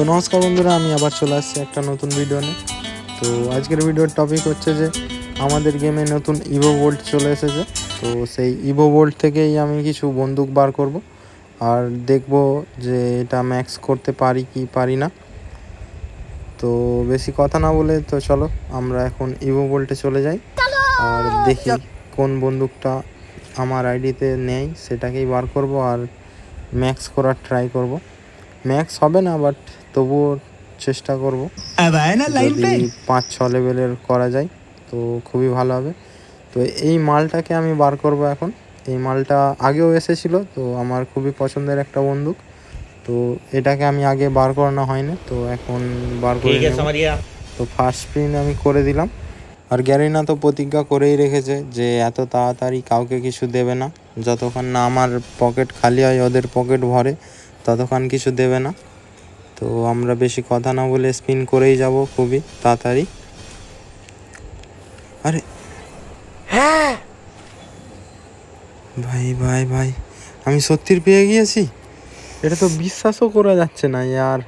নমস্কার বন্ধুরা, আমি আবার চলে আসছি একটা নতুন ভিডিও নিয়ে। তো আজকের ভিডিওর টপিক হচ্ছে যে আমাদের গেমে নতুন ইভো ভোল্ট চলে এসেছে। তো সেই ইভো ভোল্ট থেকেই আমি কিছু বন্দুক বার করব আর দেখব যে এটা ম্যাক্স করতে পারি কি পারি না। তো বেশি কথা না বলে তো চলো আমরা এখন ইভো ভোল্টে চলে যাই আর দেখি কোন বন্দুকটা আমার আইডিতে নেই সেটাকেই বার করব আর ম্যাক্স করার ট্রাই করব। ম্যাক্স হবে না, বাট তবুও চেষ্টা করব। যদি 5-6 লেভেলের করা যায় তো খুবই ভালো হবে। তো এই মালটাকে আমি বার করব এখন। এই মালটা আগেও এসেছিলো, তো আমার খুবই পছন্দের একটা বন্দুক। তো এটাকে আমি আগে বার করানো হয়নি, তো এখন বার করে নেব। তো ফার্স্ট স্প্রিন্ট আমি করে দিলাম। আর গ্যারিনা তো প্রতিজ্ঞা করেই রেখেছে যে এত তাড়াতাড়ি কাউকে কিছু দেবে না, যতক্ষণ না আমার পকেট খালি হয়, ওদের পকেট ভরে, ততক্ষণ কিছু দেবে না। তো আমরা বেশি কথা না বলে স্পিন করেই যাব খুবই তাড়াতাড়ি। আরে হ্যাঁ ভাই ভাই ভাই, আমি সত্যির পেয়ে গিয়েছি। এটা তো বিশ্বাসও করা যাচ্ছে না ইয়ার।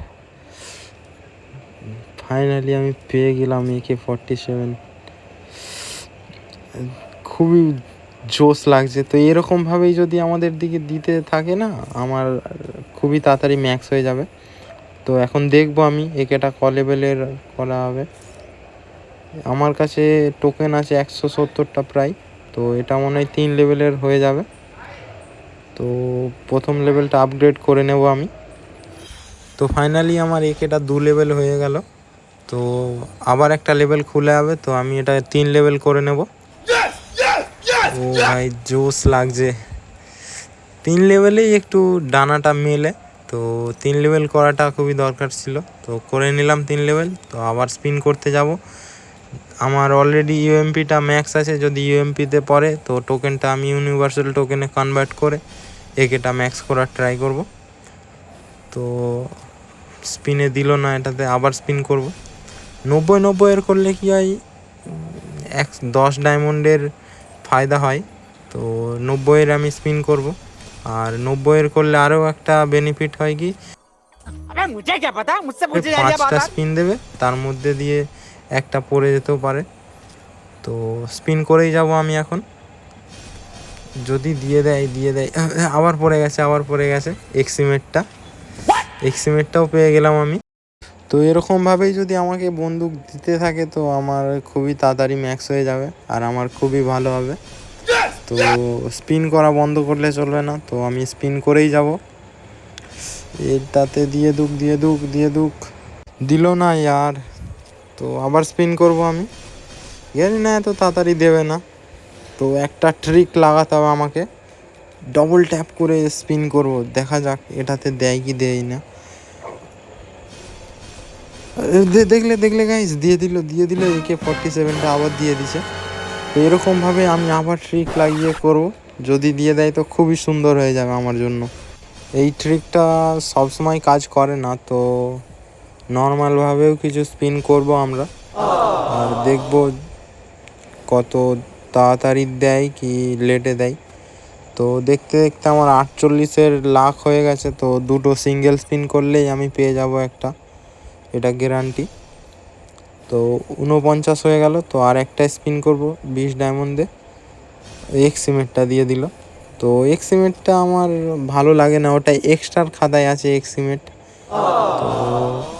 ফাইনালি আমি পেয়ে গেলাম AK-47। খুবই জোশ লাগছে। তো এরকমভাবেই যদি আমাদের দিকে দিতে থাকে না, আমার খুবই তাড়াতাড়ি ম্যাক্স হয়ে যাবে। তো এখন দেখবো আমি একেটা ক লেভেলের করা হবে। আমার কাছে টোকেন আছে 170টা প্রায়। তো এটা মনে হয় 3 লেভেলের হয়ে যাবে। তো প্রথম লেভেলটা আপগ্রেড করে নেব আমি। তো ফাইনালি আমার একেটা 2 লেভেল হয়ে গেল। তো আবার একটা লেভেল খুলে যাবে, তো আমি এটা 3 লেভেল করে নেব। ও ভাই জোশ লাগছে। 3 লেভেলেই একটু ডানাটা মেলে, তো 3 লেভেল করাটা খুবই দরকার ছিল। তো করে নিলাম 3 লেভেল। তো আবার স্পিন করতে যাব। আমার অলরেডি ইউএমপিটা ম্যাক্স আছে। যদি ইউএমপিতে পড়ে তো টোকেনটা আমি ইউনিভার্সাল টোকেনে কনভার্ট করে একেটা ম্যাক্স করার ট্রাই করব। তো স্পিনে দিল না, এটাতে আবার স্পিন করব। 90-90 করলে কি হয়, 10 ডায়মন্ডের ফায়দা হয়। তো 90 আমি স্পিন করব। আর 90 করলে আরও একটা বেনিফিট হয় কি, 5টা স্পিন দেবে, তার মধ্যে দিয়ে একটা পড়ে যেতেও পারে। তো স্পিন করেই যাব আমি এখন। যদি দিয়ে দেয় আবার পড়ে গেছে এক্সিমেটটাও পেয়ে গেলাম আমি। তো এরকমভাবেই যদি আমাকে বন্দুক দিতে থাকে তো আমার খুবই তাড়াতাড়ি ম্যাক্স হয়ে যাবে আর আমার খুবই ভালো হবে। তো স্পিন করা বন্ধ করলে চলবে না, তো আমি স্পিন করেই যাব। এটাতে দিয়ে দুক দিল না ইয়ার। তো আবার স্পিন করব আমি। জানি না এত তাড়াতাড়ি দেবে না। তো একটা ট্রিক লাগাতে হবে আমাকে, ডবল ট্যাপ করে স্পিন করব, দেখা যাক এটাতে দেয় কি দেয় না। দেখলে গাইস, দিয়ে দিল AK-47টা আবার দিয়ে দিছে। তো এরকমভাবে আমি আবার ট্রিক লাগিয়ে করব। যদি দিয়ে দেয় তো খুবই সুন্দর হয়ে যাবে আমার জন্য। এই ট্রিকটা সবসময় কাজ করে না, তো নর্মালভাবেও কিছু স্পিন করব আমরা আর দেখব কত তাড়াতাড়ি দেয় কি লেটে দেয়। তো দেখতে দেখতে আমার 48 লাখ হয়ে গেছে। তো 2টো সিঙ্গেল স্পিন করলেই আমি পেয়ে যাব একটা, এটা গ্যারান্টি। তো 49 হয়ে গেল। তো আর একটা স্পিন করব 20 ডায়মন্ডে। এক্সিমেটটা দিয়ে দিল। তো এক্সিমেটটা আমার ভালো লাগে না, ওটা এক্সট্রার খাতায় আছে এক্সিমেট। তো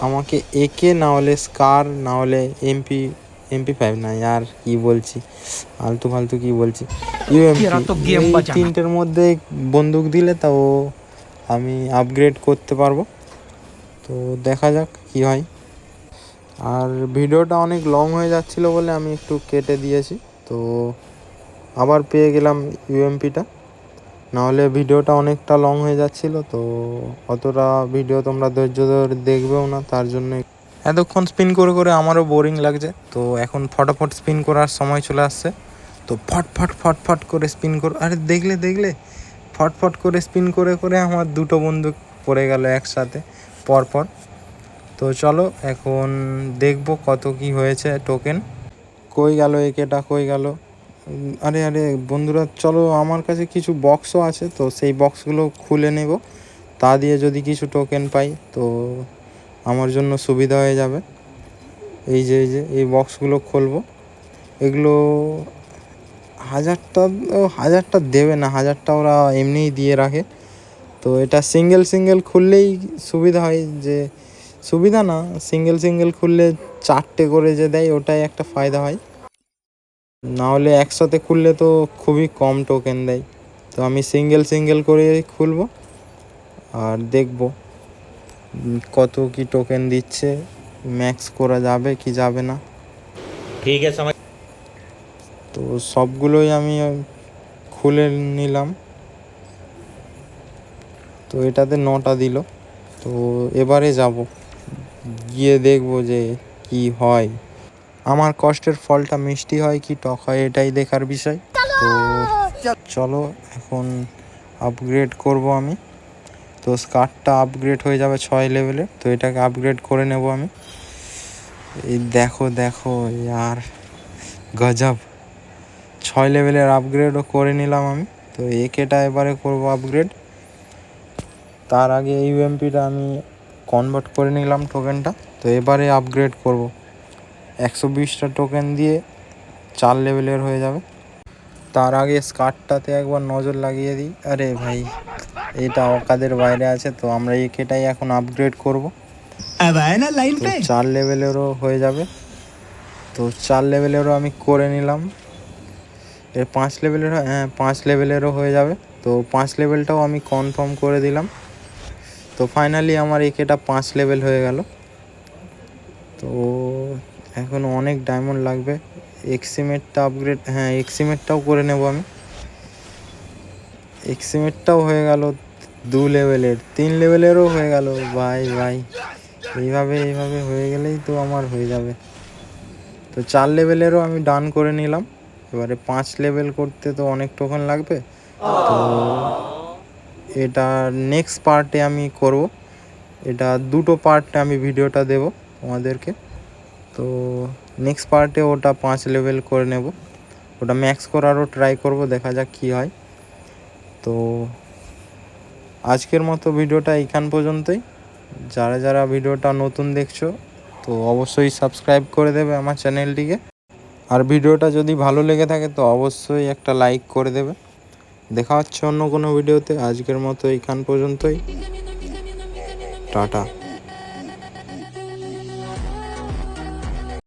আমাকে একে না হলে স্কার না হলে MP5 না আর কি বলছি, ফালতু কি বলছি, ইউএমপি, এই 3টের মধ্যে বন্দুক দিলে তাও আমি আপগ্রেড করতে পারবো। তো দেখা যাক কি হয়। আর ভিডিওটা অনেক লং হয়ে যাচ্ছিলো বলে আমি একটু কেটে দিয়েছি। তো আবার পেয়ে গেলাম ইউএমপিটা, নাহলে ভিডিওটা অনেকটা লং হয়ে যাচ্ছিলো। তো অতটা ভিডিও তোমরা ধৈর্য ধরে দেখবেও না, তার জন্য এতক্ষণ স্পিন করে করে আমারও বোরিং লাগছে। তো এখন ফটাফট স্পিন করার সময় চলে আসছে। তো ফট করে স্পিন করো। আরে দেখলে ফট করে স্পিন করে করে আমার 2টো বন্দুক পড়ে গেল একসাথে পরপর। তো চলো এখন দেখব কত কি হয়েছে টোকেন। কই গেল একেটা, কই গেল? আরে বন্ধুরা, চলো আমার কাছে কিছু বক্সও আছে, তো সেই বক্সগুলো খুলে নেব। তা দিয়ে যদি কিছু টোকেন পাই তো আমার জন্য সুবিধা হয়ে যাবে। এই যে এই বক্সগুলো খুলবো, এগুলো 1000টা দেবে না, 1000টা ওরা এমনিই দিয়ে রাখে। তো এটা সিঙ্গেল খুললেই সুবিধা হয়, যে সুবিধা না, সিঙ্গেল খুললে 4টে করে যে দেয়, ওটাই একটা ফায়দা হয়। না হলে একসাথে খুললে তো খুবই কম টোকেন দেয়। তো আমি সিঙ্গেল করে খুলবো আর দেখবো কত কি টোকেন দিচ্ছে, ম্যাক্স করা যাবে কি যাবে না। ठीक है समझ। তো সবগুলোই আমি খুলে নিলাম। তো এটাতে 9টা দিল। তো এবারে যাব, গিয়ে দেখবো যে কি হয়, আমার কষ্টের ফলটা মিষ্টি হয় কি টক হয়, এটাই দেখার বিষয়। তো চলো এখন আপগ্রেড করব আমি। তো স্কার্টটা আপগ্রেড হয়ে যাবে 6 লেভেলে, তো এটাকে আপগ্রেড করে নেব আমি। এই দেখো यार গজব, 6 লেভেলের আপগ্রেডও করে নিলাম আমি। তো একেটা এবারে করব আপগ্রেড। তার আগে ইউএমপিটা আমি কনভার্ট করে নিলাম টোকেনটা। তো এবারে আপগ্রেড করব, 120টা টোকেন দিয়ে 4 লেভেলের হয়ে যাবে। তার আগে স্কার্টটাতে একবার নজর লাগিয়ে দিই। আরে ভাই, এটা অকাদের বাইরে আছে, তো আমরা একেটাই এখন আপগ্রেড করব। তো 4 লেভেলেরও হয়ে যাবে। তো 4 লেভেলেরও আমি করে নিলাম। এর 5 লেভেলের, হ্যাঁ 5 লেভেলেরও হয়ে যাবে। তো 5 লেভেলটাও আমি কনফার্ম করে দিলাম। তো ফাইনালি আমার একেটা 5 লেভেল হয়ে গেল। তো এখন অনেক ডায়মন্ড লাগবে। এক্সিমেটটা আপগ্রেড, হ্যাঁ এক্সিমেটটাও করে নেব আমি। এক্সিমেটটাও হয়ে গেল 2 লেভেলের, 3 লেভেলেরও হয়ে গেল। ভাই এইভাবে হয়ে গেলেই তো আমার হয়ে যাবে। তো 4 লেভেলেরও আমি ডান করে নিলাম। এবারে 5 লেভেল করতে তো অনেক টোকেন লাগবে। তো এটা নেক্সট পার্টে আমি করব। এটা 2টো পার্টে আমি ভিডিওটা দেব তোমাদেরকে। তো নেক্সট পার্টে ওটা 5 লেভেল করে নেব, ওটা ম্যাক্স করারও ট্রাই করব, দেখা যাক কী হয়। তো আজকের মতো ভিডিওটা এইখান পর্যন্তই। যারা ভিডিওটা নতুন দেখছো, তো অবশ্যই সাবস্ক্রাইব করে দেবে আমার চ্যানেলটিকে। আর ভিডিওটা যদি ভালো লেগে থাকে তো অবশ্যই একটা লাইক করে দেবে। দেখা হচ্ছে অন্য কোনো ভিডিওতে। আজকের মতো এইখান পর্যন্তই, টাটা।